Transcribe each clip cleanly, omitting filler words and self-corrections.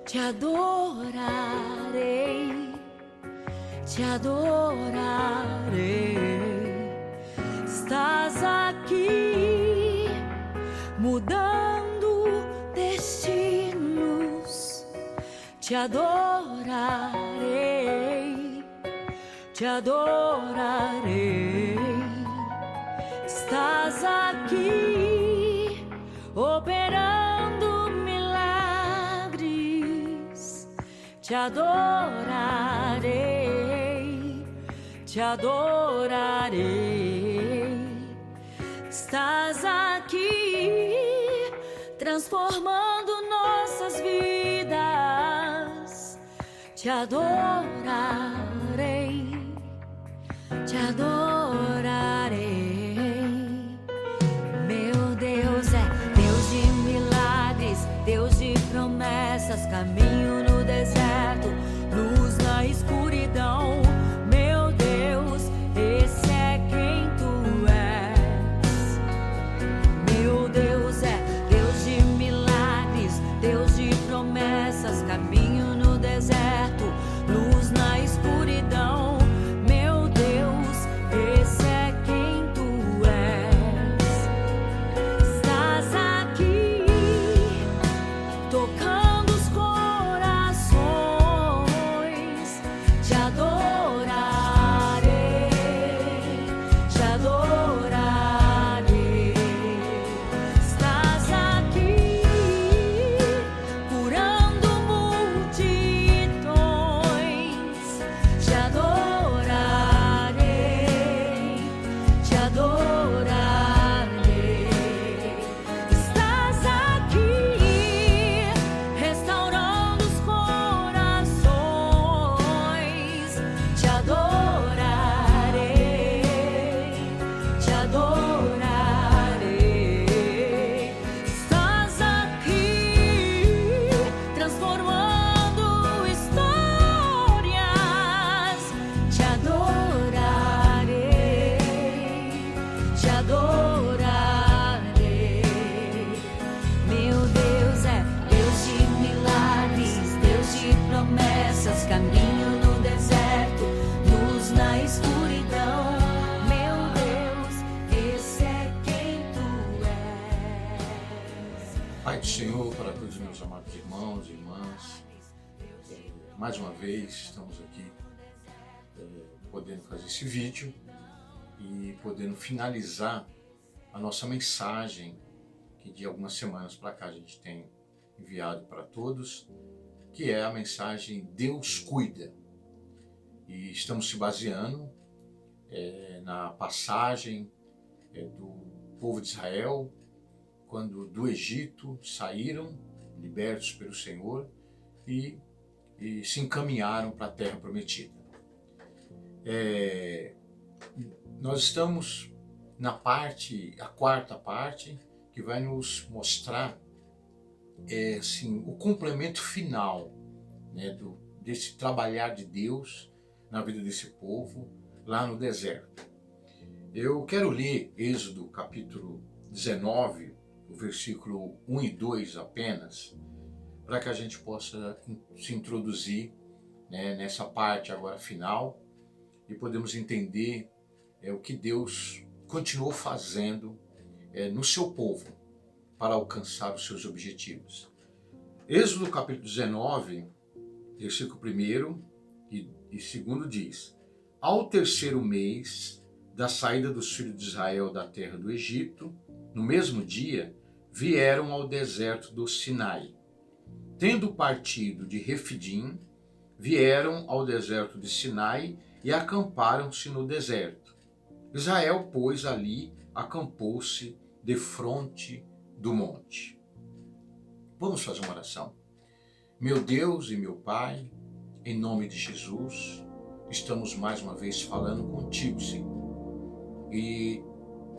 te adorarei, te adorarei. Estás aqui mudando destinos, te adorarei, te adorarei. Estás aqui operando milagres, te adorarei, te adorarei. Estás aqui transformando nossas vidas, te adorarei, te adorarei. Meu Deus é Deus de milagres, Deus de promessas, caminho no deserto, luz na escuridão. Meu Deus, esse é quem tu és. Meu Deus é Deus de milagres, Deus de promessas, caminho no deserto, luz na escuridão. Meu Deus, esse é quem tu és. Estás aqui tocando os corações, te adorarei, te adorarei. Estás aqui curando multidões, te adorarei, te adorarei. Estás aqui restaurando os corações, te adorarei, te adorarei. Estás aqui transformando histórias, te adorarei, te adorarei. Meu Deus é Deus de milagres, Deus de promessas, caminho no deserto, luz na escuridão. Meu Deus, esse é quem tu és. Pai do Senhor, para todos os meus amados irmãos e irmãs, mais uma vez estamos aqui podendo fazer esse vídeo e podendo finalizar a nossa mensagem que de algumas semanas para cá a gente tem enviado para todos, que é a mensagem Deus cuida. E estamos se baseando na passagem do povo de Israel, quando do Egito saíram, libertos pelo Senhor, e se encaminharam para a terra prometida. Nós estamos na a quarta parte, que vai nos mostrar assim, o complemento final, né, desse trabalhar de Deus na vida desse povo lá no deserto. Eu quero ler Êxodo capítulo 19, o versículo 1 e 2 apenas, para que a gente possa se introduzir, né, nessa parte agora final e podemos entender o que Deus continuou fazendo no seu povo para alcançar os seus objetivos. Êxodo capítulo 19, versículo 1 e 2 diz: Ao terceiro mês da saída dos filhos de Israel da terra do Egito, no mesmo dia, vieram ao deserto do Sinai. Tendo partido de Refidim, vieram ao deserto de Sinai e acamparam-se no deserto. Israel, pois, ali acampou-se defronte do monte. Vamos fazer uma oração. Meu Deus e meu Pai, em nome de Jesus, estamos mais uma vez falando contigo, Senhor. E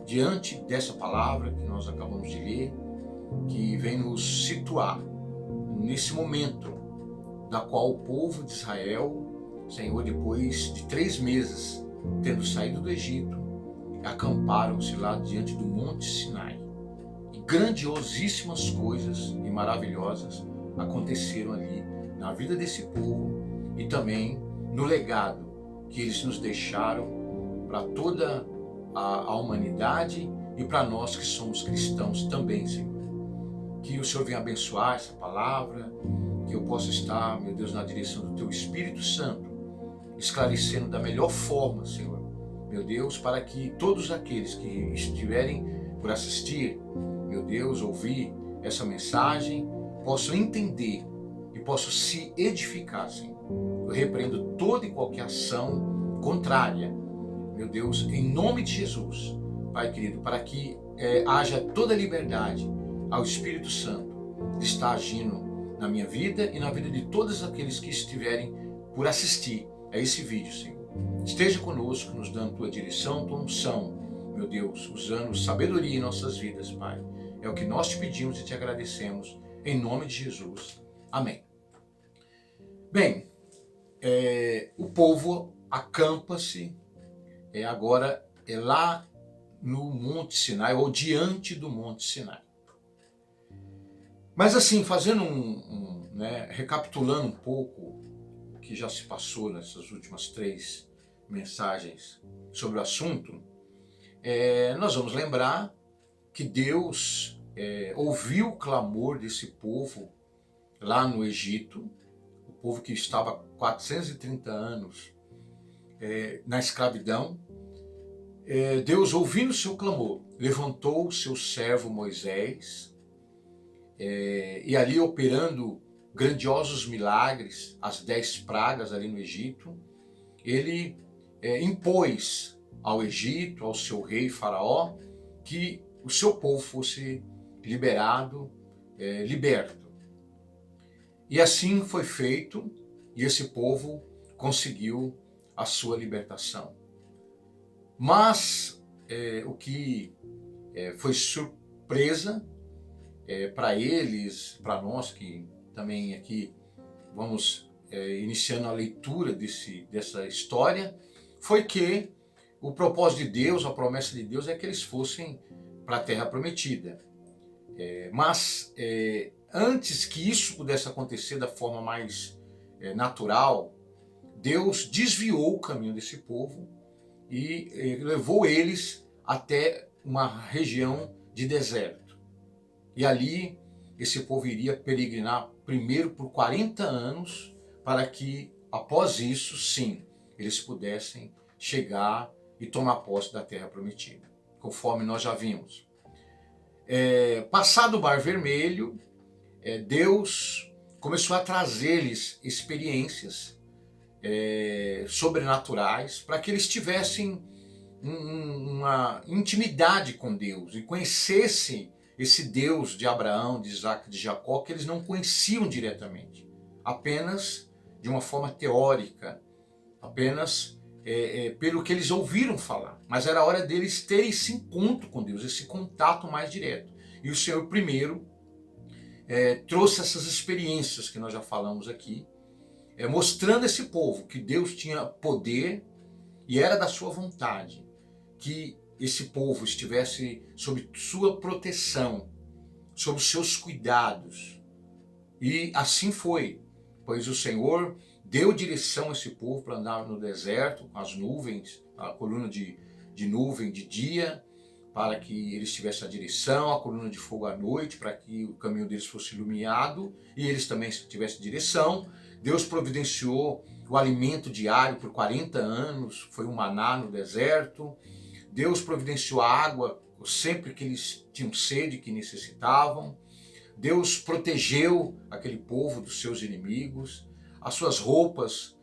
diante dessa palavra que nós acabamos de ler, que vem nos situar nesse momento da qual o povo de Israel, Senhor, depois de 3 meses tendo saído do Egito, acamparam-se lá diante do Monte Sinai. E grandiosíssimas coisas e maravilhosas aconteceram ali na vida desse povo e também no legado que eles nos deixaram para toda a humanidade e para nós que somos cristãos também, Senhor. Que o Senhor venha abençoar essa palavra, que eu possa estar, meu Deus, na direção do Teu Espírito Santo, esclarecendo da melhor forma, Senhor, meu Deus, para que todos aqueles que estiverem por assistir, meu Deus, ouvir essa mensagem, possam entender e possam se edificar, Senhor. Eu repreendo toda e qualquer ação contrária, meu Deus, em nome de Jesus, Pai querido, para que haja toda a liberdade ao Espírito Santo de estar agindo na minha vida e na vida de todos aqueles que estiverem por assistir a esse vídeo, Senhor. Esteja conosco, nos dando tua direção, tua unção, meu Deus, usando sabedoria em nossas vidas, Pai. É o que nós te pedimos e te agradecemos, em nome de Jesus. Amém. Bem, o povo acampa-se agora lá no Monte Sinai, ou diante do Monte Sinai. Mas assim, fazendo recapitulando um pouco o que já se passou nessas últimas 3 mensagens sobre o assunto, nós vamos lembrar que Deus ouviu o clamor desse povo lá no Egito, o povo que estava 430 anos na escravidão. Deus, ouvindo o seu clamor, levantou o seu servo Moisés, e ali operando grandiosos milagres, as 10 pragas ali no Egito, ele impôs ao Egito, ao seu rei Faraó, que o seu povo fosse liberado, liberto. E assim foi feito, e esse povo conseguiu a sua libertação. Mas o que foi surpresa para eles, para nós que também aqui vamos iniciando a leitura dessa história, foi que o propósito de Deus, a promessa de Deus é que eles fossem para a Terra Prometida. Mas antes que isso pudesse acontecer da forma mais natural, Deus desviou o caminho desse povo e levou eles até uma região de deserto. E ali esse povo iria peregrinar primeiro por 40 anos, para que após isso, sim, eles pudessem chegar e tomar posse da Terra Prometida, conforme nós já vimos. Passado o Mar Vermelho, Deus começou a trazer-lhes experiências sobrenaturais, para que eles tivessem uma intimidade com Deus e conhecessem esse Deus de Abraão, de Isaac, de Jacó, que eles não conheciam diretamente, apenas de uma forma teórica, apenas pelo que eles ouviram falar. Mas era a hora deles terem esse encontro com Deus, esse contato mais direto. E o Senhor primeiro trouxe essas experiências que nós já falamos aqui, mostrando a esse povo que Deus tinha poder e era da sua vontade que esse povo estivesse sob sua proteção, sob os seus cuidados. E assim foi, pois o Senhor deu direção a esse povo para andar no deserto, com as nuvens, a coluna de nuvem de dia, para que eles tivessem a direção, a coluna de fogo à noite, para que o caminho deles fosse iluminado e eles também tivessem direção. Deus providenciou o alimento diário por 40 anos, foi um maná no deserto. Deus providenciou água sempre que eles tinham sede, que necessitavam. Deus protegeu aquele povo dos seus inimigos. As suas roupas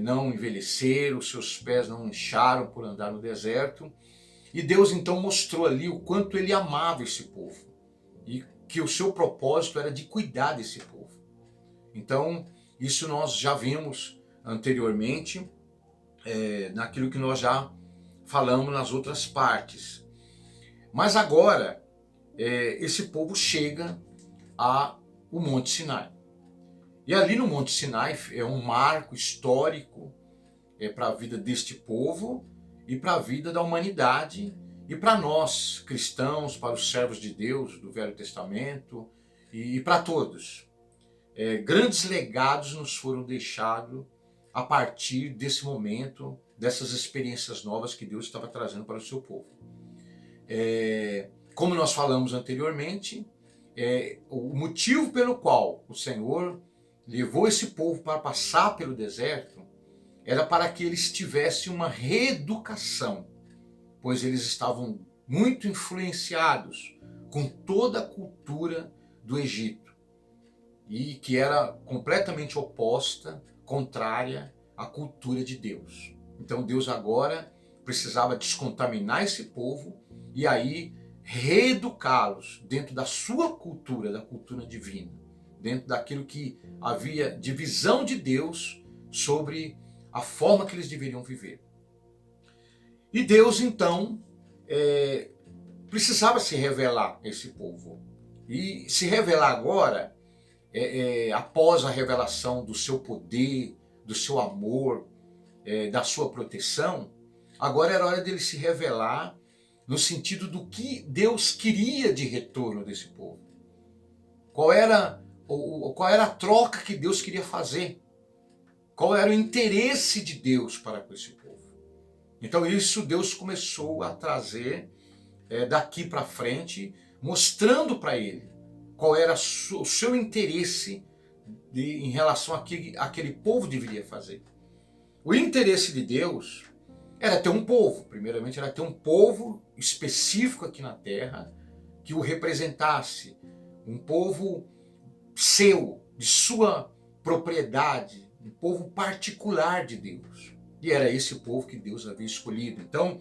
não envelheceram, os seus pés não incharam por andar no deserto. E Deus então mostrou ali o quanto ele amava esse povo e que o seu propósito era de cuidar desse povo. Então, isso nós já vimos anteriormente, naquilo que nós já falamos nas outras partes. Mas agora, esse povo chega ao Monte Sinai. E ali no Monte Sinai é um marco histórico para a vida deste povo e para a vida da humanidade e para nós, cristãos, para os servos de Deus do Velho Testamento e para todos. grandes legados nos foram deixados a partir desse momento, dessas experiências novas que Deus estava trazendo para o seu povo. Como nós falamos anteriormente, o motivo pelo qual o Senhor levou esse povo para passar pelo deserto era para que eles tivessem uma reeducação, pois eles estavam muito influenciados com toda a cultura do Egito, e que era completamente oposta, contrária à cultura de Deus. Então Deus agora precisava descontaminar esse povo e aí reeducá-los dentro da sua cultura, da cultura divina, dentro daquilo que havia de visão de Deus sobre a forma que eles deveriam viver. E Deus então precisava se revelar a esse povo. E se revelar agora, após a revelação do seu poder, do seu amor, da sua proteção, agora era hora dele se revelar no sentido do que Deus queria de retorno desse povo. Qual era a troca que Deus queria fazer? Qual era o interesse de Deus para com esse povo? Então isso Deus começou a trazer daqui para frente, mostrando para ele qual era o seu interesse em relação àquele povo deveria fazer. O interesse de Deus era ter um povo, primeiramente era ter um povo específico aqui na terra que o representasse, um povo seu, de sua propriedade, um povo particular de Deus. E era esse povo que Deus havia escolhido. Então,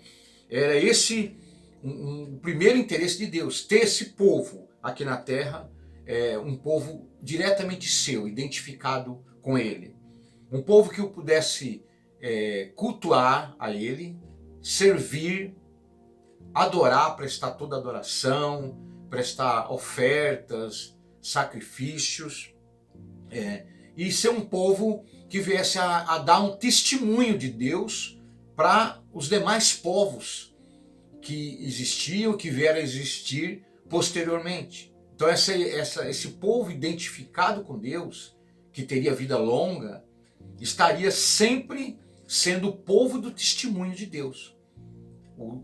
era esse o primeiro interesse de Deus, ter esse povo aqui na terra, um povo diretamente seu, identificado com ele. Um povo que o pudesse cultuar a ele, servir, adorar, prestar toda adoração, prestar ofertas, sacrifícios, e ser um povo que viesse a dar um testemunho de Deus para os demais povos que existiam, que vieram a existir posteriormente. Então esse povo identificado com Deus, que teria vida longa, estaria sempre sendo o povo do testemunho de Deus.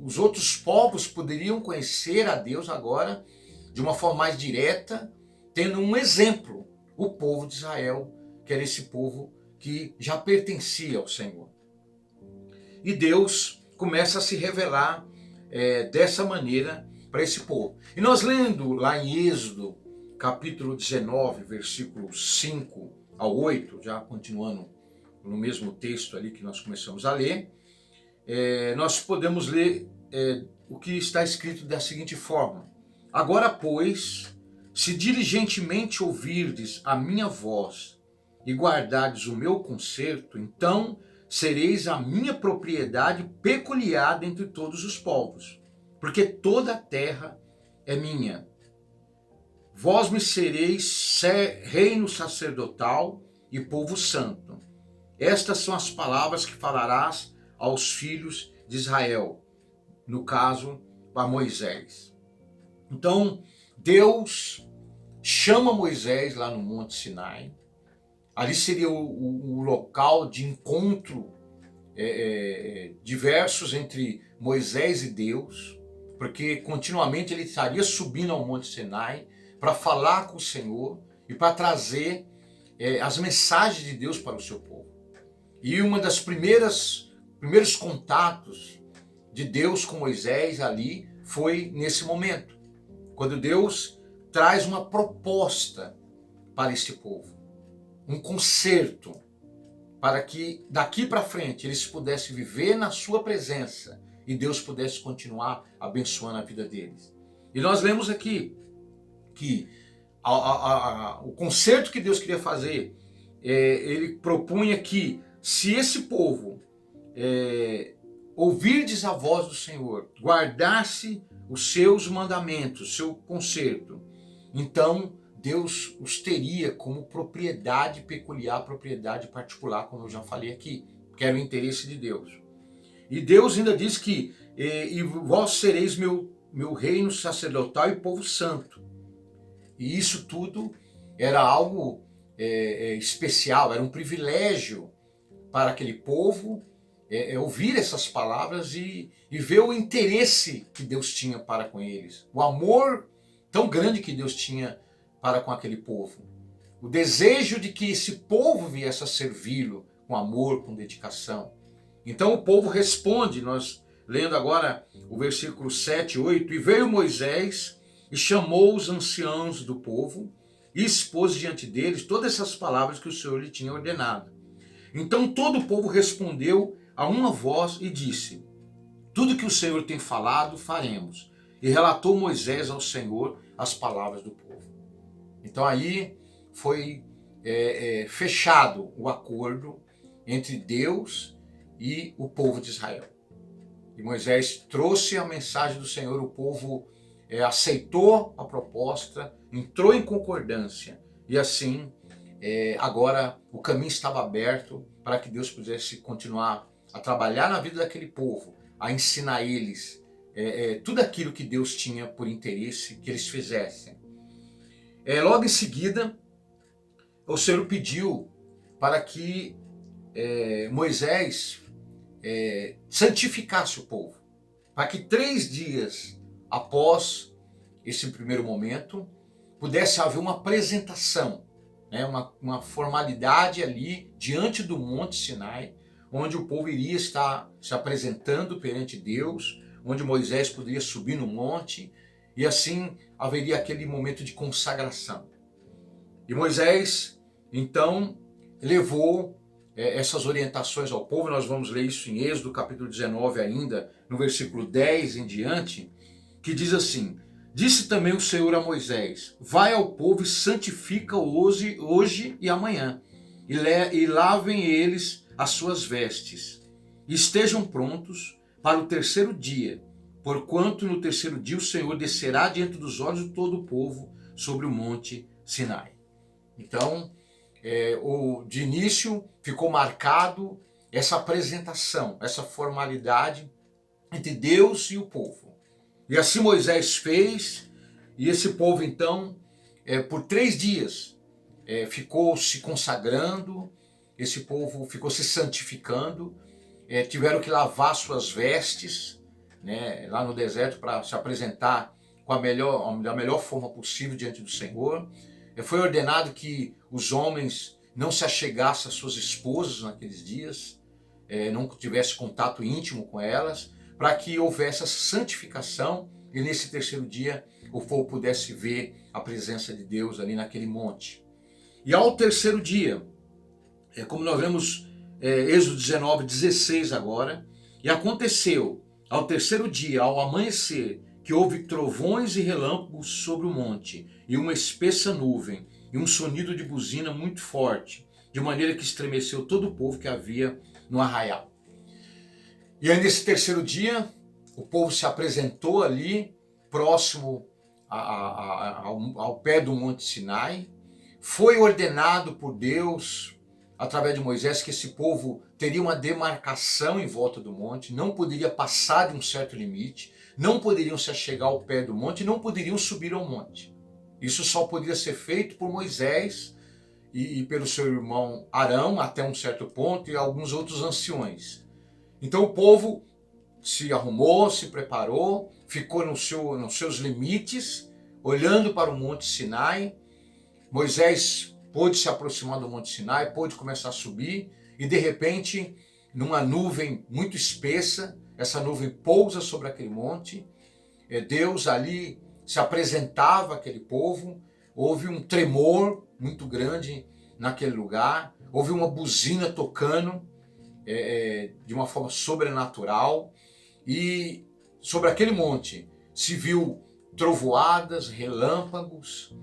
Os outros povos poderiam conhecer a Deus agora de uma forma mais direta, tendo um exemplo, o povo de Israel, que era esse povo que já pertencia ao Senhor. E Deus começa a se revelar dessa maneira para esse povo. E nós lendo lá em Êxodo, capítulo 19, versículos 5 ao 8, já continuando no mesmo texto ali que nós começamos a ler, nós podemos ler o que está escrito da seguinte forma: agora, pois, se diligentemente ouvirdes a minha voz e guardardes o meu concerto, então sereis a minha propriedade peculiar dentre todos os povos, porque toda a terra é minha. Vós me sereis reino sacerdotal e povo santo. Estas são as palavras que falarás aos filhos de Israel, no caso, para Moisés. Então, Deus chama Moisés lá no Monte Sinai. Ali seria o local de encontro diversos entre Moisés e Deus, porque continuamente ele estaria subindo ao Monte Sinai para falar com o Senhor e para trazer as mensagens de Deus para o seu povo. E uma das primeiros contatos de Deus com Moisés ali foi nesse momento, quando Deus traz uma proposta para este povo, um concerto, para que daqui para frente eles pudessem viver na sua presença e Deus pudesse continuar abençoando a vida deles. E nós lemos aqui que o concerto que Deus queria fazer, ele propunha que se esse povo ouvirdes a voz do Senhor, guardasse os seus mandamentos, o seu concerto, então Deus os teria como propriedade peculiar, propriedade particular, como eu já falei aqui, que era o interesse de Deus. E Deus ainda diz que e vós sereis meu reino sacerdotal e povo santo. E isso tudo era algo especial, era um privilégio para aquele povo ouvir essas palavras e ver o interesse que Deus tinha para com eles, o amor tão grande que Deus tinha para com aquele povo, o desejo de que esse povo viesse a servi-lo com amor, com dedicação. Então o povo responde, nós lendo agora o versículo 7 e 8, e veio Moisés e chamou os anciãos do povo e expôs diante deles todas essas palavras que o Senhor lhe tinha ordenado. Então todo o povo respondeu a uma voz e disse: tudo que o Senhor tem falado, faremos. E relatou Moisés ao Senhor as palavras do povo. Então aí foi fechado o acordo entre Deus e o povo de Israel. E Moisés trouxe a mensagem do Senhor, o povo aceitou a proposta, entrou em concordância. E assim, agora o caminho estava aberto para que Deus pudesse continuar a trabalhar na vida daquele povo, a ensinar eles tudo aquilo que Deus tinha por interesse que eles fizessem. Logo em seguida, o Senhor pediu para que Moisés santificasse o povo, para que 3 dias após esse primeiro momento pudesse haver uma apresentação, uma formalidade ali diante do Monte Sinai, onde o povo iria estar se apresentando perante Deus, onde Moisés poderia subir no monte, e assim haveria aquele momento de consagração. E Moisés, então, levou essas orientações ao povo. Nós vamos ler isso em Êxodo capítulo 19 ainda, no versículo 10 em diante, que diz assim: disse também o Senhor a Moisés: vai ao povo e santifica hoje e amanhã, e lavem eles as suas vestes, e estejam prontos para o 3º dia, porquanto no 3º dia o Senhor descerá diante dos olhos de todo o povo sobre o monte Sinai. Então, de início ficou marcado essa apresentação, essa formalidade entre Deus e o povo. E assim Moisés fez, e esse povo então, por 3 dias, ficou se consagrando, esse povo ficou se santificando, tiveram que lavar suas vestes, lá no deserto para se apresentar da melhor forma possível diante do Senhor. Foi ordenado que os homens não se achegassem às suas esposas naqueles dias, não tivesse contato íntimo com elas, para que houvesse essa santificação e nesse 3º dia o povo pudesse ver a presença de Deus ali naquele monte. E ao 3º dia, como nós vemos Êxodo 19, 16 agora, e aconteceu ao 3º dia, ao amanhecer, que houve trovões e relâmpagos sobre o monte, e uma espessa nuvem, e um sonido de buzina muito forte, de maneira que estremeceu todo o povo que havia no arraial. E aí nesse 3º dia, o povo se apresentou ali, próximo ao pé do Monte Sinai. Foi ordenado por Deus, através de Moisés, que esse povo teria uma demarcação em volta do monte, não poderia passar de um certo limite, não poderiam se achegar ao pé do monte, não poderiam subir ao monte. Isso só poderia ser feito por Moisés e pelo seu irmão Arão, até um certo ponto, e alguns outros anciões. Então o povo se arrumou, se preparou, ficou nos seus limites, olhando para o Monte Sinai. Moisés pôde se aproximar do Monte Sinai, pôde começar a subir, e de repente, numa nuvem muito espessa, essa nuvem pousa sobre aquele monte, Deus ali se apresentava àquele povo, houve um tremor muito grande naquele lugar, houve uma buzina tocando de uma forma sobrenatural, e sobre aquele monte se viu trovoadas, relâmpagos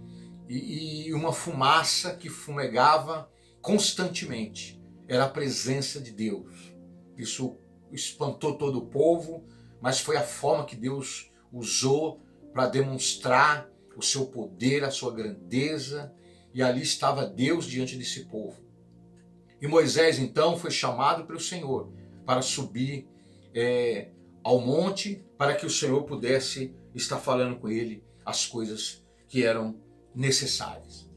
e uma fumaça que fumegava constantemente. Era a presença de Deus. Isso espantou todo o povo, mas foi a forma que Deus usou para demonstrar o seu poder, a sua grandeza, e ali estava Deus diante desse povo. E Moisés então foi chamado pelo Senhor para subir ao monte, para que o Senhor pudesse estar falando com ele as coisas que eram necessárias.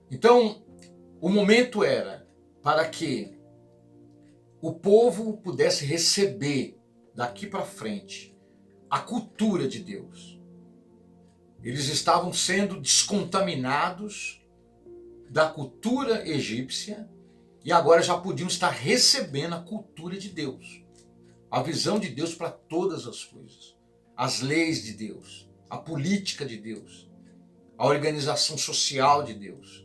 Então, o momento era para que o povo pudesse receber daqui para frente a cultura de Deus. Eles estavam sendo descontaminados da cultura egípcia e agora já podiam estar recebendo a cultura de Deus. A visão de Deus para todas as coisas. As leis de Deus, a política de Deus, a organização social de Deus,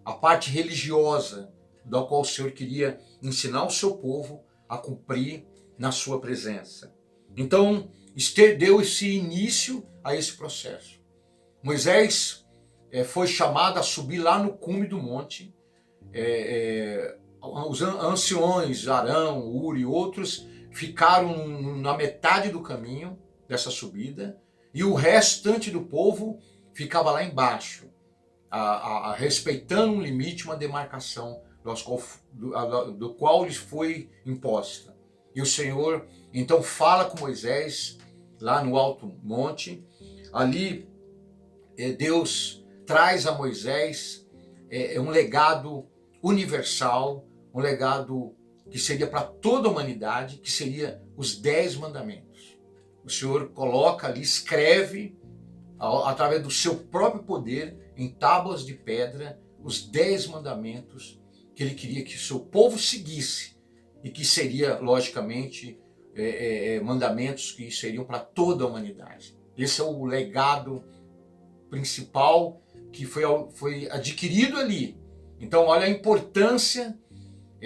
a parte religiosa da qual o Senhor queria ensinar o seu povo a cumprir na sua presença. Então, deu esse início a esse processo. Moisés foi chamado a subir lá no cume do monte. Os anciões, Arão, Uri e outros, ficaram na metade do caminho dessa subida, e o restante do povo ficava lá embaixo, respeitando um limite, uma demarcação do qual lhes foi imposta. E o Senhor então fala com Moisés lá no alto monte. Ali Deus traz a Moisés um legado universal, um legado que seria para toda a humanidade, que seria os 10 mandamentos. O Senhor coloca ali, escreve, através do seu próprio poder, em tábuas de pedra, os 10 mandamentos que ele queria que o seu povo seguisse, e que seria, logicamente, mandamentos que seriam para toda a humanidade. Esse é o legado principal que foi adquirido ali. Então, olha a importância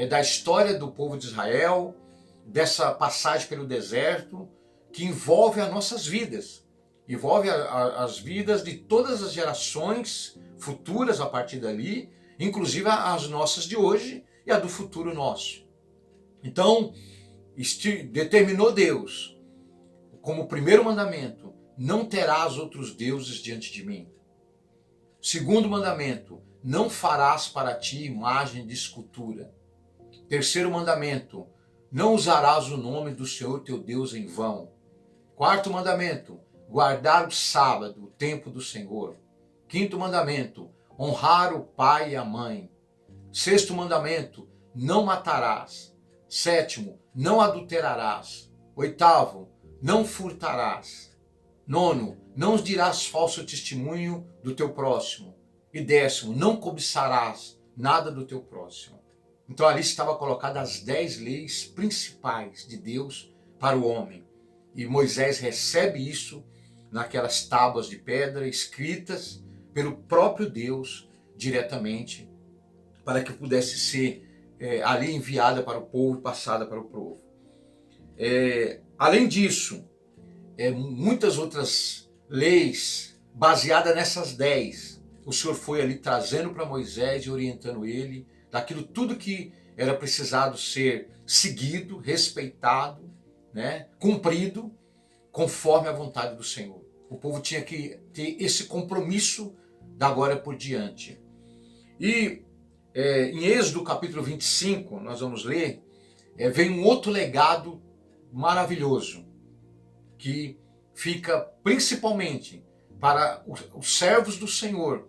da história do povo de Israel, dessa passagem pelo deserto, que envolve as nossas vidas, envolve as vidas de todas as gerações futuras a partir dali, inclusive as nossas de hoje e a do futuro nosso. Então, determinou Deus, como primeiro mandamento, não terás outros deuses diante de mim. Segundo mandamento, não farás para ti imagem de escultura. Terceiro mandamento, não usarás o nome do Senhor teu Deus em vão. Quarto mandamento, guardar o sábado, o tempo do Senhor. Quinto mandamento, honrar o pai e a mãe. Sexto mandamento, não matarás. Sétimo, não adulterarás. Oitavo, não furtarás. Nono, não dirás falso testemunho do teu próximo. E décimo, não cobiçarás nada do teu próximo. Então ali estava colocadas as 10 leis principais de Deus para o homem. E Moisés recebe isso naquelas tábuas de pedra escritas pelo próprio Deus diretamente, para que pudesse ser ali enviada para o povo e passada para o povo. Além disso, muitas outras leis baseadas nessas 10, o Senhor foi ali trazendo para Moisés e orientando ele daquilo tudo que era precisado ser seguido, respeitado, né, cumprido, conforme a vontade do Senhor. O povo tinha que ter esse compromisso da agora por diante. E em Êxodo capítulo 25, nós vamos ler, vem um outro legado maravilhoso, que fica principalmente para os servos do Senhor,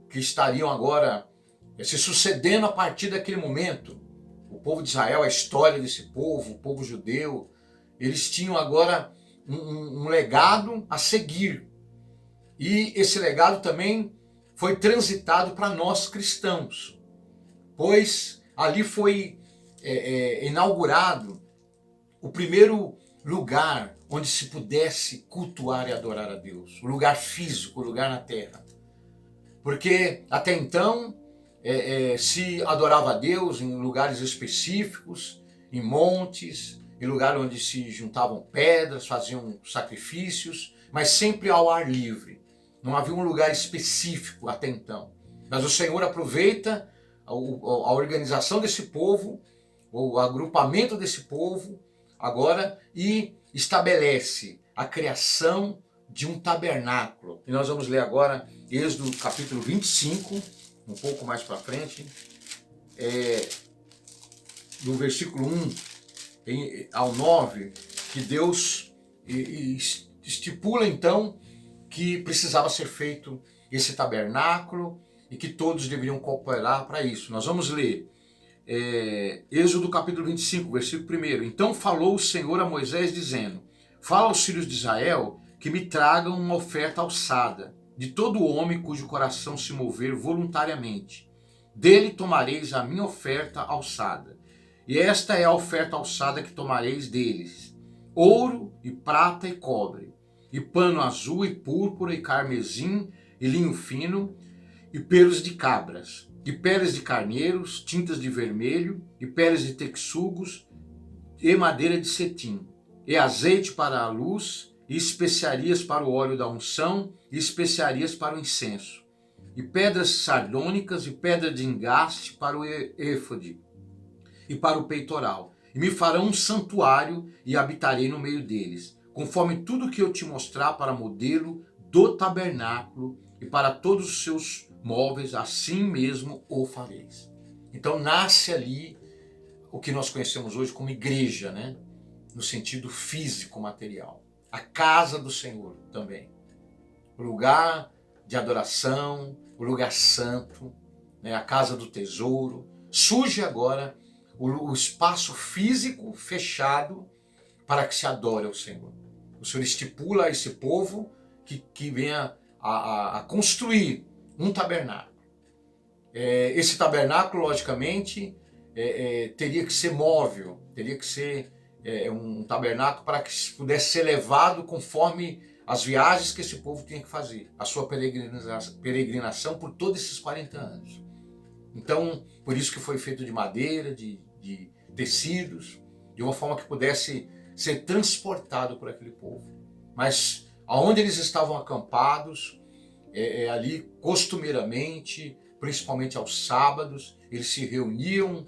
que estariam agora se sucedendo a partir daquele momento. O povo de Israel, a história desse povo, o povo judeu, eles tinham agora um legado a seguir. E esse legado também foi transitado para nós cristãos, pois ali foi inaugurado o primeiro lugar onde se pudesse cultuar e adorar a Deus, o lugar físico, o lugar na terra. Porque até então se adorava a Deus em lugares específicos, em montes, em lugares onde se juntavam pedras, faziam sacrifícios, mas sempre ao ar livre. Não havia um lugar específico até então. Mas o Senhor aproveita a organização desse povo, o agrupamento desse povo agora, e estabelece a criação de um tabernáculo. E nós vamos ler agora Êxodo capítulo 25, um pouco mais para frente, do versículo 1 ao 9, que Deus estipula então que precisava ser feito esse tabernáculo, e que todos deveriam cooperar para isso. Nós vamos ler Êxodo capítulo 25, versículo 1. Então falou o Senhor a Moisés dizendo: fala aos filhos de Israel que me tragam uma oferta alçada, de todo homem cujo coração se mover voluntariamente. Dele tomareis a minha oferta alçada. E esta é a oferta alçada que tomareis deles: ouro e prata e cobre, e pano azul e púrpura e carmesim e linho fino, e pelos de cabras, e peles de carneiros, tintas de vermelho, e peles de texugos, e madeira de cetim, e azeite para a luz, e especiarias para o óleo da unção, e especiarias para o incenso, e pedras sardônicas, e pedra de engaste para o éfode, e para o peitoral. E me farão um santuário, e habitarei no meio deles, conforme tudo que eu te mostrar para modelo do tabernáculo, e para todos os seus móveis, assim mesmo o fareis. Então nasce ali o que nós conhecemos hoje como igreja, né? No sentido físico, material. A casa do Senhor também. O lugar de adoração, o lugar santo, né? A casa do tesouro. Surge agora o espaço físico fechado para que se adore ao Senhor. O Senhor estipula a esse povo que venha a construir um tabernáculo. Esse tabernáculo, logicamente, teria que ser móvel, teria que ser um tabernáculo para que pudesse ser levado conforme as viagens que esse povo tinha que fazer, a sua peregrinação por todos esses 40 anos. Então, por isso que foi feito de madeira, de tecidos, de uma forma que pudesse ser transportado por aquele povo. Mas aonde eles estavam acampados, ali costumeiramente, principalmente aos sábados, eles se reuniam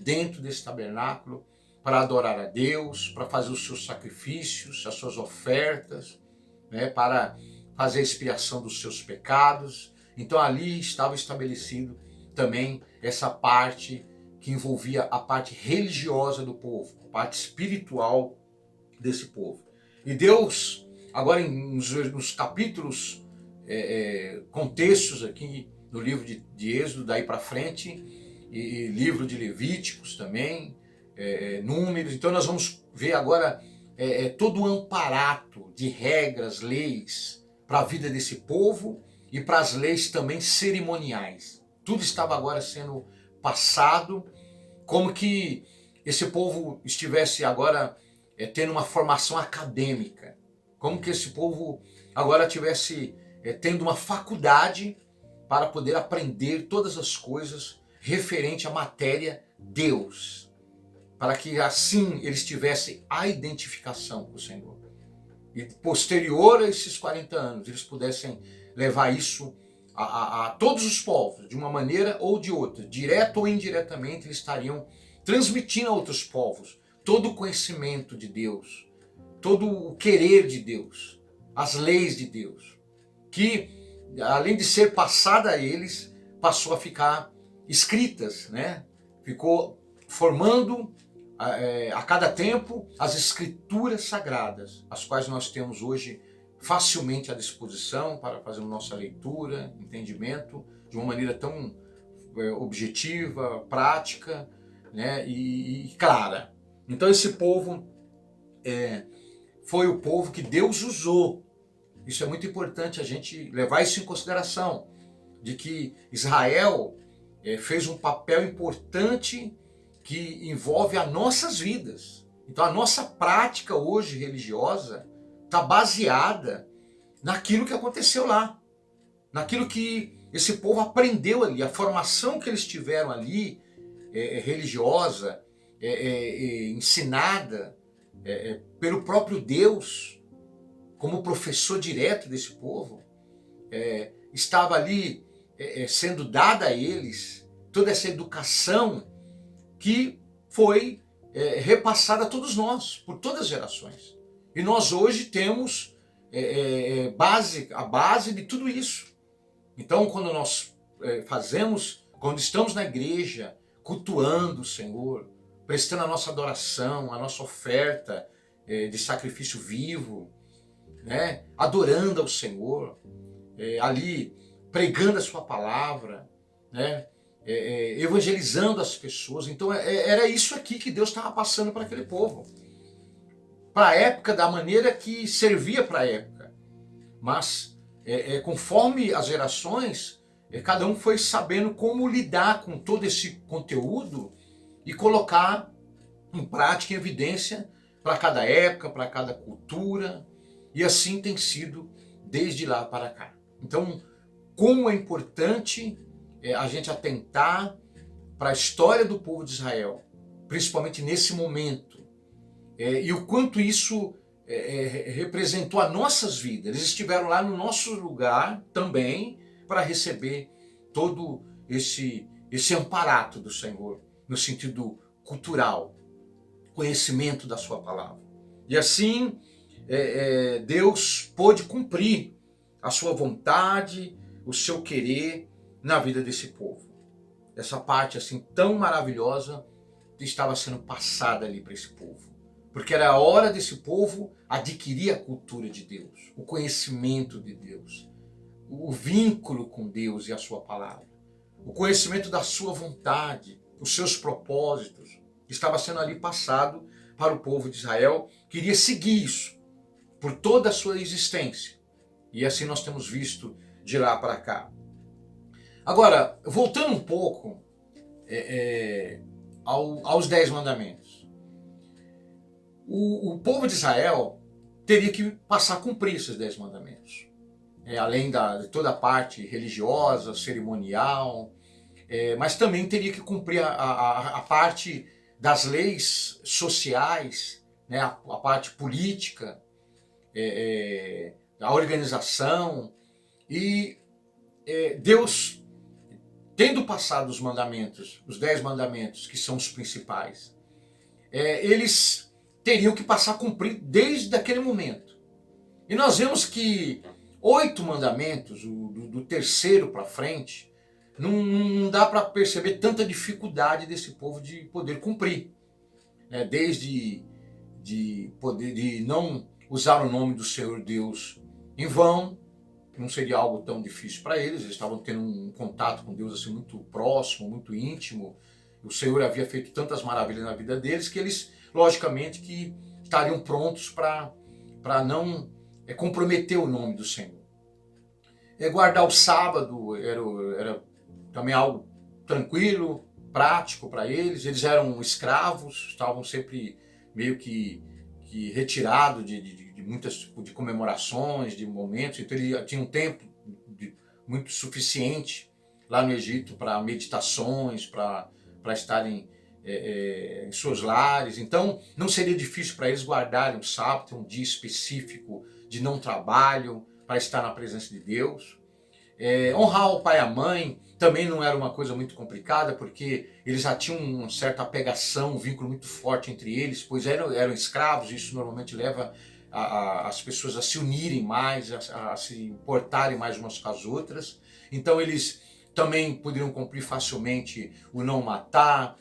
dentro desse tabernáculo para adorar a Deus, para fazer os seus sacrifícios, as suas ofertas, né, para fazer a expiação dos seus pecados. Então ali estava estabelecido também essa parte que envolvia a parte religiosa do povo, a parte espiritual desse povo. E Deus, agora nos capítulos, contextos aqui no livro de Êxodo, daí para frente, e livro de Levíticos também, Números. Então nós vamos ver agora todo o amparato de regras, leis para a vida desse povo e para as leis também cerimoniais. Tudo estava agora sendo passado, como que esse povo estivesse agora tendo uma formação acadêmica, como que esse povo agora estivesse tendo uma faculdade para poder aprender todas as coisas referente à matéria Deus, para que assim eles tivessem a identificação com o Senhor. E posterior a esses 40 anos, eles pudessem levar isso a todos os povos, de uma maneira ou de outra, direto ou indiretamente, eles estariam transmitindo a outros povos todo o conhecimento de Deus, todo o querer de Deus, as leis de Deus, que além de ser passada a eles, passou a ficar escritas, né? Ficou formando a cada tempo as escrituras sagradas, as quais nós temos hoje facilmente à disposição para fazer nossa leitura, entendimento, de uma maneira tão objetiva, prática, né, e clara. Então esse povo foi o povo que Deus usou. Isso é muito importante a gente levar isso em consideração, de que Israel fez um papel importante que envolve as nossas vidas. Então a nossa prática hoje religiosa está baseada naquilo que aconteceu lá, naquilo que esse povo aprendeu ali, a formação que eles tiveram ali, religiosa, ensinada pelo próprio Deus, como professor direto desse povo, estava ali sendo dada a eles toda essa educação que foi repassada a todos nós, por todas as gerações. E nós hoje temos a base de tudo isso. Então, quando nós quando estamos na igreja, cultuando o Senhor, prestando a nossa adoração, a nossa oferta de sacrifício vivo, né? Adorando ao Senhor, ali pregando a sua palavra, né? Evangelizando as pessoas. Então era isso aqui que Deus estava passando para aquele povo. Para a época, da maneira que servia para a época. Mas conforme as gerações, cada um foi sabendo como lidar com todo esse conteúdo e colocar em prática, em evidência, para cada época, para cada cultura. E assim tem sido desde lá para cá. Então, como é importante a gente atentar para a história do povo de Israel, principalmente nesse momento, e o quanto isso representou as nossas vidas. Eles estiveram lá no nosso lugar também para receber todo esse amparato do Senhor, no sentido cultural, conhecimento da sua palavra. E assim, Deus pôde cumprir a sua vontade, o seu querer na vida desse povo. Essa parte assim tão maravilhosa estava sendo passada ali para esse povo. Porque era a hora desse povo adquirir a cultura de Deus, o conhecimento de Deus, o vínculo com Deus e a sua palavra, o conhecimento da sua vontade, os seus propósitos, estava sendo ali passado para o povo de Israel, que iria seguir isso por toda a sua existência. E assim nós temos visto de lá para cá. Agora, voltando um pouco aos 10 mandamentos. O povo de Israel teria que passar a cumprir esses 10 mandamentos. Além de toda a parte religiosa, cerimonial, mas também teria que cumprir a parte das leis sociais, né, a parte política, a organização. E Deus, tendo passado os mandamentos, os 10 mandamentos, que são os principais, eles teriam que passar a cumprir desde aquele momento. E nós vemos que 8 mandamentos, do terceiro para frente, não dá para perceber tanta dificuldade desse povo de poder cumprir. Desde de não usar o nome do Senhor Deus em vão, não seria algo tão difícil para eles. Eles estavam tendo um contato com Deus assim muito próximo, muito íntimo. O Senhor havia feito tantas maravilhas na vida deles que eles, logicamente, que estariam prontos para não comprometer o nome do Senhor. Guardar o sábado era também algo tranquilo, prático para eles. Eles eram escravos, estavam sempre meio que retirados de muitas de comemorações, de momentos. Então ele tinha um tempo muito suficiente lá no Egito para meditações, para estarem em seus lares. Então não seria difícil para eles guardarem o sábado, um dia específico de não trabalho, para estar na presença de Deus. Honrar o pai e a mãe também não era uma coisa muito complicada, porque eles já tinham uma certa apegação, um vínculo muito forte entre eles, pois eram escravos. Isso normalmente leva as pessoas a se unirem mais, a se importarem mais umas com as outras. Então eles também poderiam cumprir facilmente o não matar,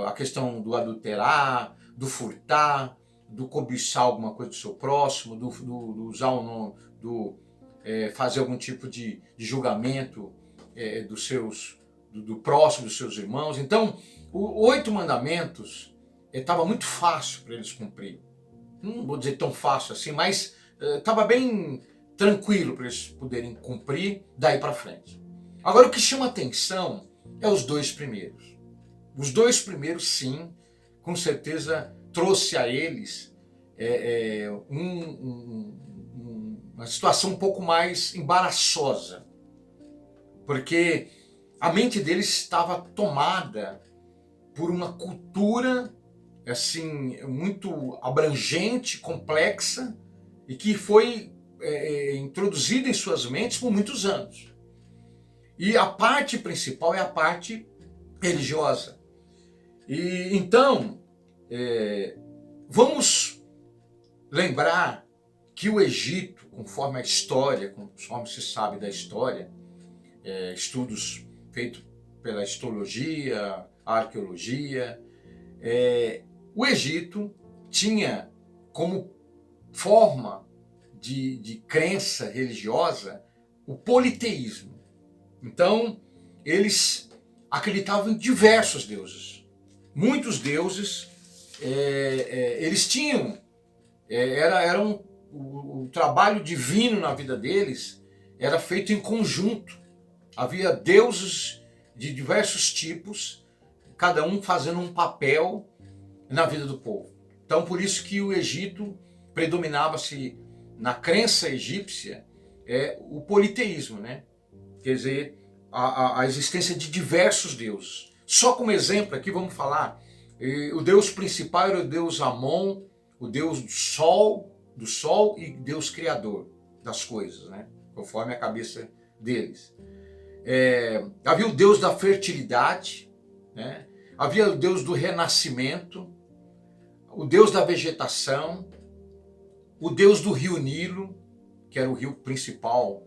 a questão do adulterar, do furtar, do cobiçar alguma coisa do seu próximo, do usar o nome, fazer algum tipo de julgamento do próximo, dos seus irmãos. Então, os 8 mandamentos estava muito fácil para eles cumprir. Não vou dizer tão fácil assim, mas estava bem tranquilo para eles poderem cumprir daí para frente. Agora, o que chama atenção é os 2 primeiros. Os 2 primeiros, sim, com certeza trouxe a eles uma situação um pouco mais embaraçosa, porque a mente deles estava tomada por uma cultura assim muito abrangente, complexa, e que foi introduzida em suas mentes por muitos anos. E a parte principal é a parte religiosa. E então vamos lembrar que o Egito, conforme a história, conforme se sabe da história, estudos feitos pela histologia, arqueologia, o Egito tinha como forma de crença religiosa o politeísmo. Então, eles acreditavam em diversos deuses. Muitos deuses, eles tinham, o trabalho divino na vida deles era feito em conjunto. Havia deuses de diversos tipos, cada um fazendo um papel na vida do povo. Então, por isso que o Egito predominava-se na crença egípcia o politeísmo, né? Quer dizer, a existência de diversos deuses. Só como exemplo aqui vamos falar, o deus principal era o deus Amon, o deus do sol e Deus criador das coisas, né? Conforme a cabeça deles. Havia o deus da fertilidade, né? Havia o deus do renascimento, o deus da vegetação, o deus do rio Nilo, que era o rio principal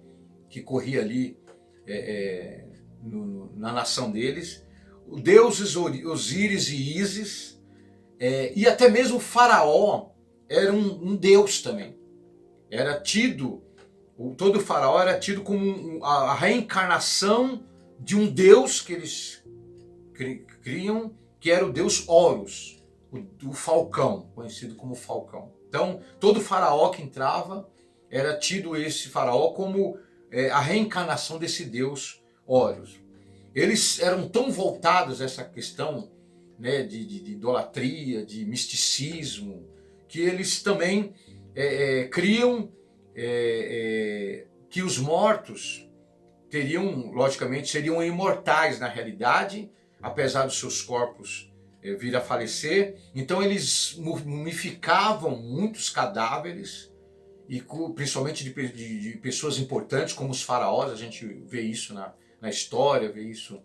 que corria ali na nação deles, os deuses Osíris e Ísis, e até mesmo o faraó era um deus também. Era tido, todo faraó era tido como a reencarnação de um deus que eles criam, que era o deus Horus, o falcão, conhecido como falcão. Então, todo faraó que entrava era tido esse faraó como a reencarnação desse deus Horus. Eles eram tão voltados a essa questão, né, de idolatria, de misticismo, que eles também criam que os mortos seriam imortais na realidade, apesar dos seus corpos vir a falecer. Então eles mumificavam muitos cadáveres, e principalmente de pessoas importantes como os faraós. A gente vê isso na história, vê isso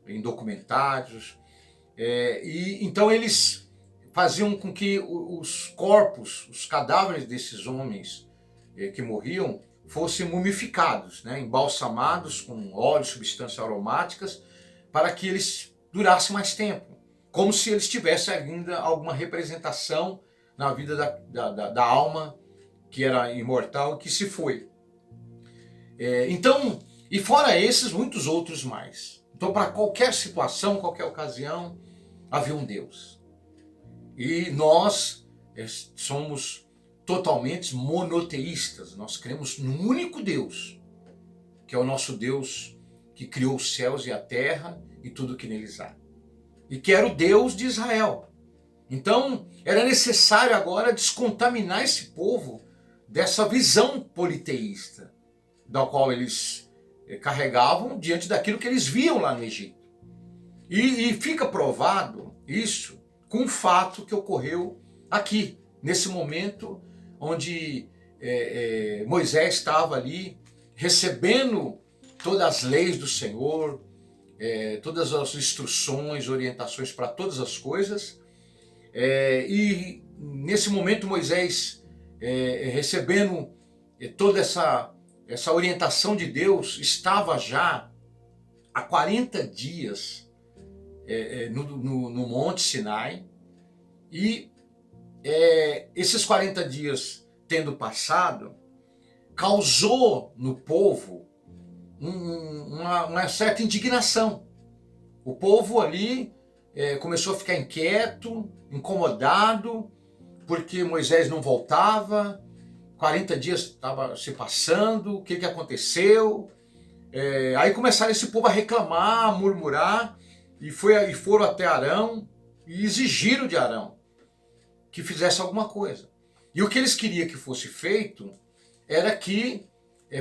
em documentários. E então eles faziam com que os corpos, os cadáveres desses homens que morriam fossem mumificados, né, embalsamados com óleo, substâncias aromáticas, para que eles durassem mais tempo, como se eles tivessem ainda alguma representação na vida da alma que era imortal e que se foi. Então, e fora esses, muitos outros mais. Então, para qualquer situação, qualquer ocasião, havia um Deus. E nós somos totalmente monoteístas. Nós cremos num único Deus, que é o nosso Deus que criou os céus e a terra e tudo que neles há. E que era o Deus de Israel. Então, era necessário agora descontaminar esse povo dessa visão politeísta, da qual eles carregavam diante daquilo que eles viam lá no Egito. E fica provado isso com o fato que ocorreu aqui, nesse momento onde Moisés estava ali recebendo todas as leis do Senhor, todas as instruções, orientações para todas as coisas. E nesse momento Moisés, recebendo toda essa orientação de Deus, estava já há 40 dias no Monte Sinai, e esses 40 dias tendo passado, causou no povo uma certa indignação. O povo ali começou a ficar inquieto, incomodado, porque Moisés não voltava, 40 dias estava se passando, o que aconteceu? Aí começaram esse povo a reclamar, a murmurar, e foram até Arão e exigiram de Arão que fizesse alguma coisa. E o que eles queriam que fosse feito era que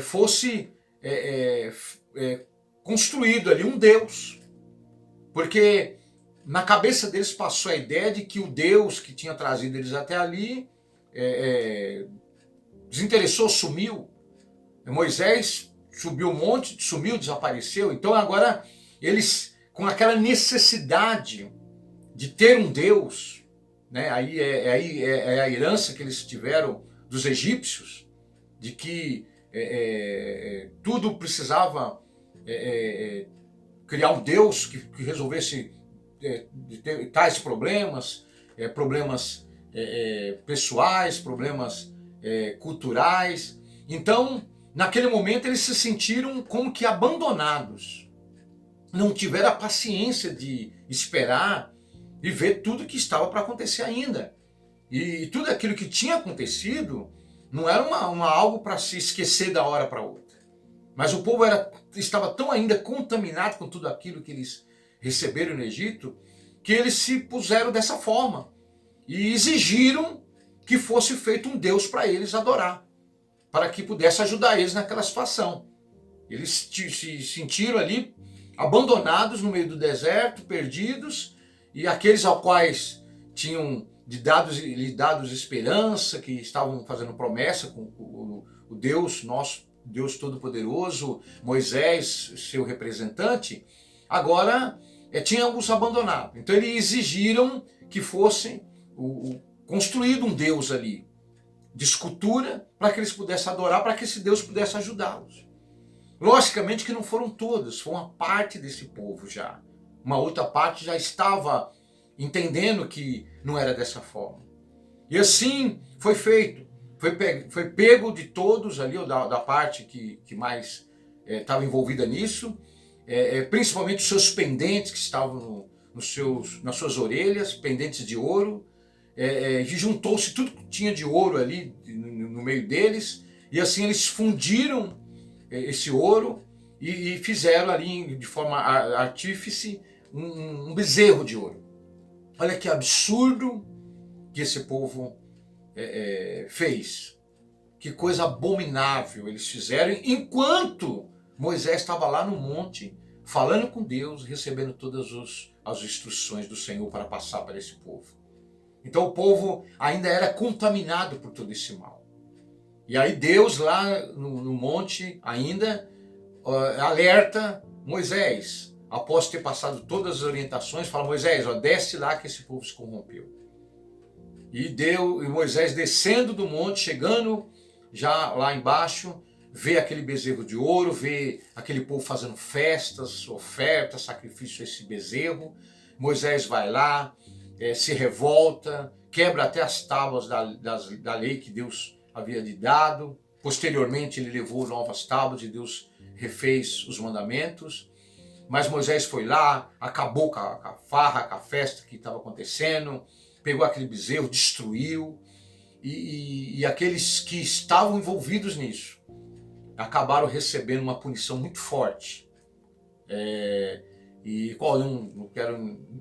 fosse construído ali um Deus, porque na cabeça deles passou a ideia de que o Deus que tinha trazido eles até ali desinteressou, sumiu. Moisés subiu o monte, sumiu, desapareceu. Então agora eles, com aquela necessidade de ter um Deus, né, aí é a herança que eles tiveram dos egípcios, de que tudo precisava criar um Deus que resolvesse tais problemas, pessoais, problemas culturais. Então, naquele momento eles se sentiram como que abandonados. Não tiveram a paciência de esperar e ver tudo que estava para acontecer ainda. E tudo aquilo que tinha acontecido não era algo para se esquecer da hora para outra. Mas o povo estava tão ainda contaminado com tudo aquilo que eles receberam no Egito, que eles se puseram dessa forma e exigiram que fosse feito um Deus para eles adorar, para que pudesse ajudar eles naquela situação. Eles se sentiram ali abandonados no meio do deserto, perdidos, e aqueles ao quais tinham lhe dados esperança, que estavam fazendo promessa com o Deus, nosso Deus Todo-Poderoso, Moisés, seu representante, agora tinham os abandonado. Então eles exigiram que fosse construído um Deus ali, de escultura, para que eles pudessem adorar, para que esse Deus pudesse ajudá-los. Logicamente que não foram todos, foi uma parte desse povo já. Uma outra parte já estava entendendo que não era dessa forma. E assim foi feito. Foi pego de todos ali, ou da parte que mais estava envolvida nisso, principalmente os seus pendentes que estavam nas suas orelhas, pendentes de ouro, e juntou-se tudo que tinha de ouro ali no meio deles, e assim eles fundiram esse ouro e fizeram ali de forma artífice um bezerro de ouro. Olha que absurdo que esse povo fez. Que coisa abominável eles fizeram enquanto Moisés estava lá no monte falando com Deus, recebendo todas as instruções do Senhor para passar para esse povo. Então o povo ainda era contaminado por todo esse mal. E aí Deus lá no monte ainda alerta Moisés, após ter passado todas as orientações, fala: Moisés, desce lá que esse povo se corrompeu. E Moisés descendo do monte, chegando já lá embaixo, vê aquele bezerro de ouro, vê aquele povo fazendo festas, ofertas, sacrifício a esse bezerro. Moisés vai lá, se revolta, quebra até as tábuas da lei que Deus havia lhe dado. Posteriormente ele levou novas tábuas e Deus refez os mandamentos. Mas Moisés foi lá, acabou com a farra, com a festa que estava acontecendo, pegou aquele bezerro, destruiu, e aqueles que estavam envolvidos nisso acabaram recebendo uma punição muito forte. E qual não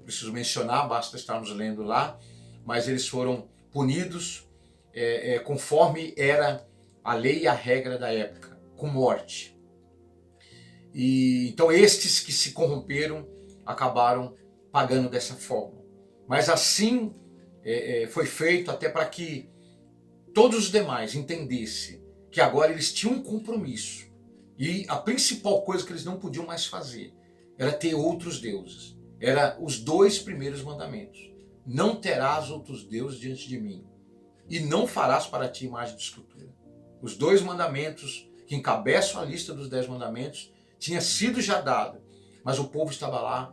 preciso mencionar, basta estarmos lendo lá, mas eles foram punidos conforme era a lei e a regra da época, com morte. E então estes que se corromperam acabaram pagando dessa forma. Mas assim foi feito até para que todos os demais entendessem que agora eles tinham um compromisso. E a principal coisa que eles não podiam mais fazer era ter outros deuses. Era os 2 primeiros mandamentos. Não terás outros deuses diante de mim. E não farás para ti imagem de escultura. Os 2 mandamentos que encabeçam a lista dos 10 mandamentos tinha sido já dado, mas o povo estava lá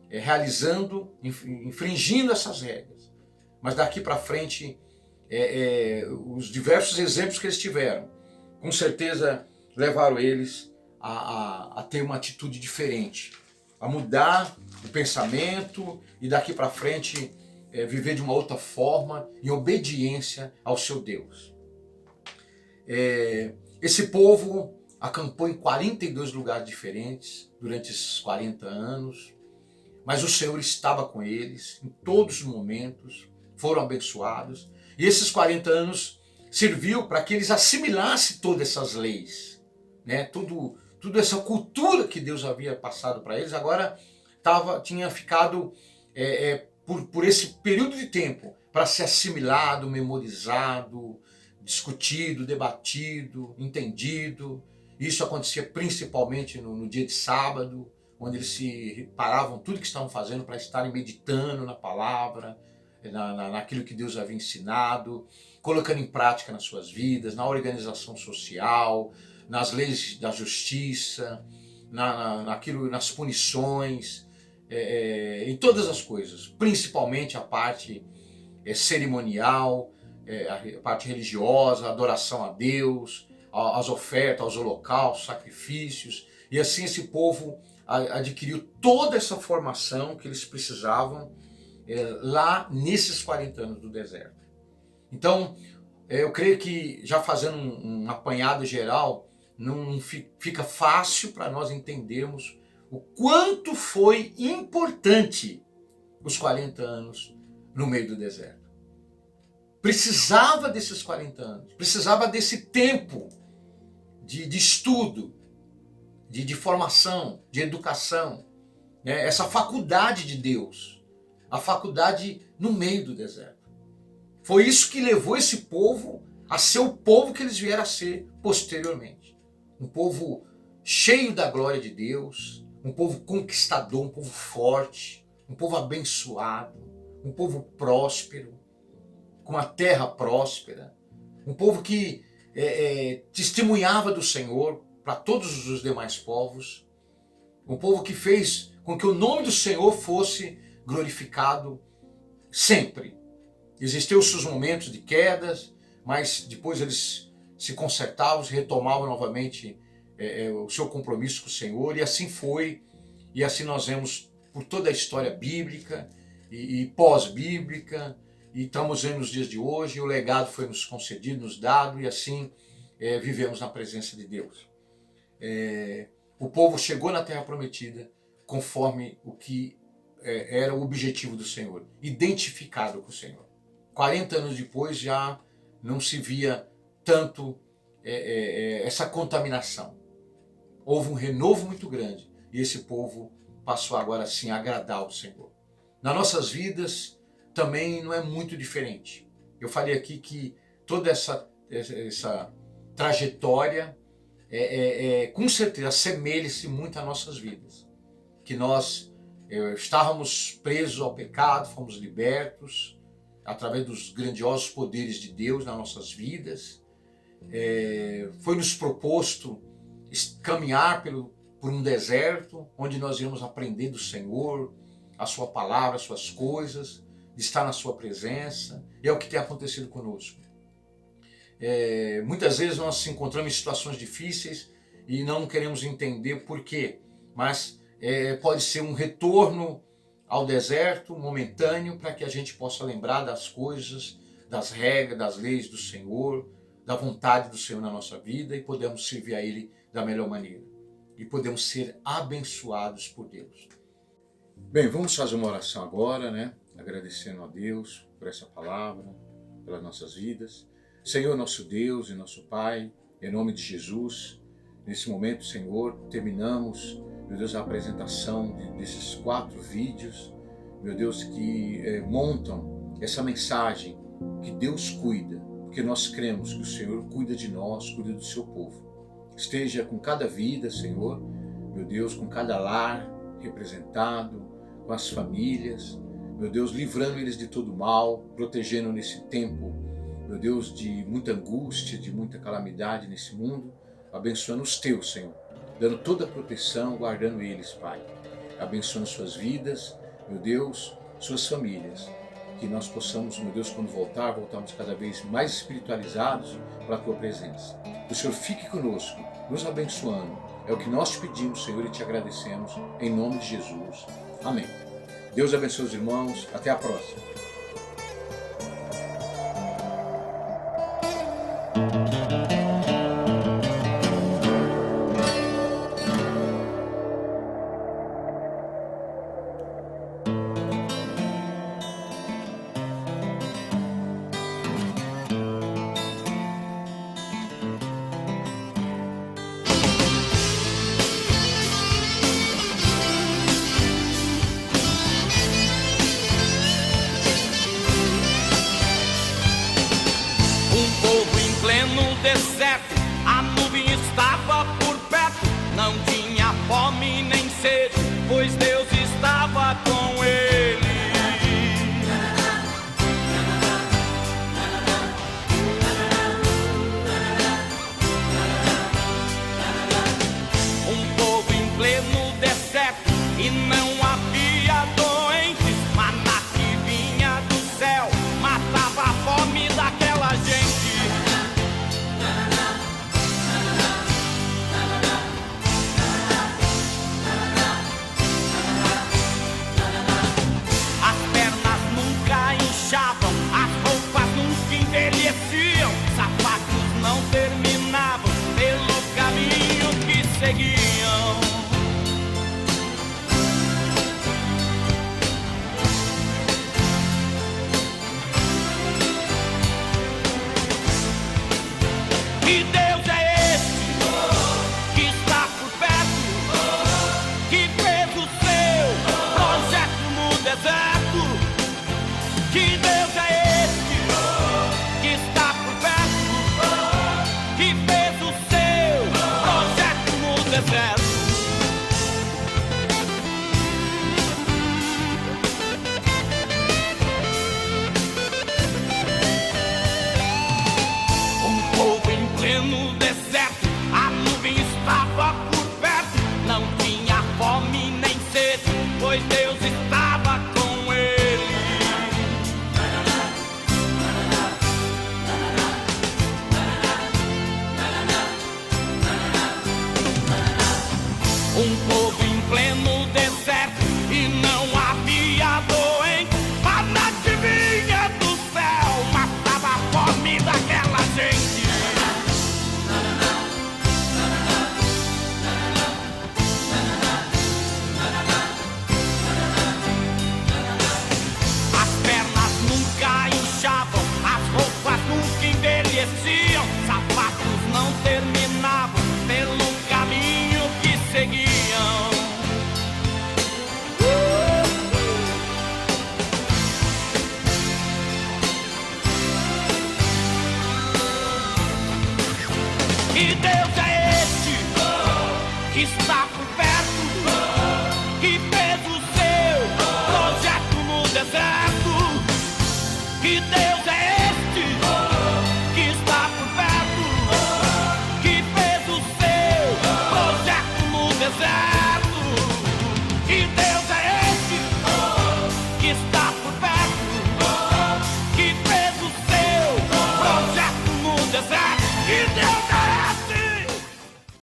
realizando, infringindo essas regras. Mas daqui para frente, os diversos exemplos que eles tiveram, com certeza levaram eles a ter uma atitude diferente, a mudar o pensamento e daqui para frente viver de uma outra forma, em obediência ao seu Deus. Esse povo acampou em 42 lugares diferentes durante esses 40 anos, mas o Senhor estava com eles em todos os momentos, foram abençoados, e esses 40 anos serviu para que eles assimilassem todas essas leis, né? Tudo essa cultura que Deus havia passado para eles, agora tinha ficado por esse período de tempo para ser assimilado, memorizado, discutido, debatido, entendido. Isso acontecia principalmente no dia de sábado, onde eles se paravam tudo que estavam fazendo para estarem meditando na palavra, naquilo que Deus havia ensinado, colocando em prática nas suas vidas, na organização social, nas leis da justiça, nas punições, em todas as coisas, principalmente a parte cerimonial, a parte religiosa, a adoração a Deus, às ofertas, aos holocaustos, sacrifícios, e assim esse povo adquiriu toda essa formação que eles precisavam lá nesses 40 anos do deserto. Então, eu creio que, já fazendo um apanhado geral, não fica fácil para nós entendermos o quanto foi importante os 40 anos no meio do deserto. Precisava desses 40 anos, precisava desse tempo de estudo, de formação, de educação, né? Essa faculdade de Deus, a faculdade no meio do deserto. Foi isso que levou esse povo a ser o povo que eles vieram a ser posteriormente. Um povo cheio da glória de Deus, um povo conquistador, um povo forte, um povo abençoado, um povo próspero, com a terra próspera, um povo que testemunhava do Senhor para todos os demais povos, um povo que fez com que o nome do Senhor fosse glorificado sempre. Existiam os seus momentos de quedas, mas depois eles se consertavam, se retomavam novamente o seu compromisso com o Senhor, e assim foi, e assim nós vemos por toda a história bíblica e pós-bíblica, e estamos vendo nos dias de hoje, o legado foi nos concedido, nos dado, e assim vivemos na presença de Deus. O povo chegou na Terra Prometida conforme o que era o objetivo do Senhor, identificado com o Senhor. 40 anos depois já não se via tanto essa contaminação. Houve um renovo muito grande e esse povo passou agora sim a agradar o Senhor. Nas nossas vidas também não é muito diferente. Eu falei aqui que toda essa trajetória com certeza assemelha-se muito às nossas vidas. Que nós estávamos presos ao pecado, fomos libertos através dos grandiosos poderes de Deus nas nossas vidas. Foi nos proposto caminhar por um deserto, onde nós íamos aprender do Senhor, a sua palavra, as suas coisas, de estar na sua presença, e é o que tem acontecido conosco. Muitas vezes nós nos encontramos em situações difíceis e não queremos entender por quê, mas pode ser um retorno ao deserto momentâneo para que a gente possa lembrar das coisas, das regras, das leis do Senhor, da vontade do Senhor na nossa vida e podemos servir a Ele da melhor maneira. E podemos ser abençoados por Deus. Bem, vamos fazer uma oração agora, né? Agradecendo a Deus por essa palavra, pelas nossas vidas. Senhor, nosso Deus e nosso Pai, em nome de Jesus, nesse momento, Senhor, terminamos, meu Deus, a apresentação desses 4 vídeos, meu Deus, que montam essa mensagem que Deus cuida, porque nós cremos que o Senhor cuida de nós, cuida do seu povo. Esteja com cada vida, Senhor, meu Deus, com cada lar representado, com as famílias, meu Deus, livrando eles de todo mal, protegendo nesse tempo, meu Deus, de muita angústia, de muita calamidade nesse mundo, abençoando os teus, Senhor, dando toda a proteção, guardando eles, Pai, abençoando suas vidas, meu Deus, suas famílias, que nós possamos, meu Deus, quando voltarmos cada vez mais espiritualizados para a Tua presença. Que o Senhor fique conosco, nos abençoando. É o que nós te pedimos, Senhor, e te agradecemos, em nome de Jesus. Amém. Deus abençoe os irmãos. Até a próxima. Deserto, a nuvem estava por perto, não tinha fome nem sede, pois Deus estava com ele. Um povo em pleno deserto e não havia doentes, maná que vinha do céu matava a fome daquela gente. Deus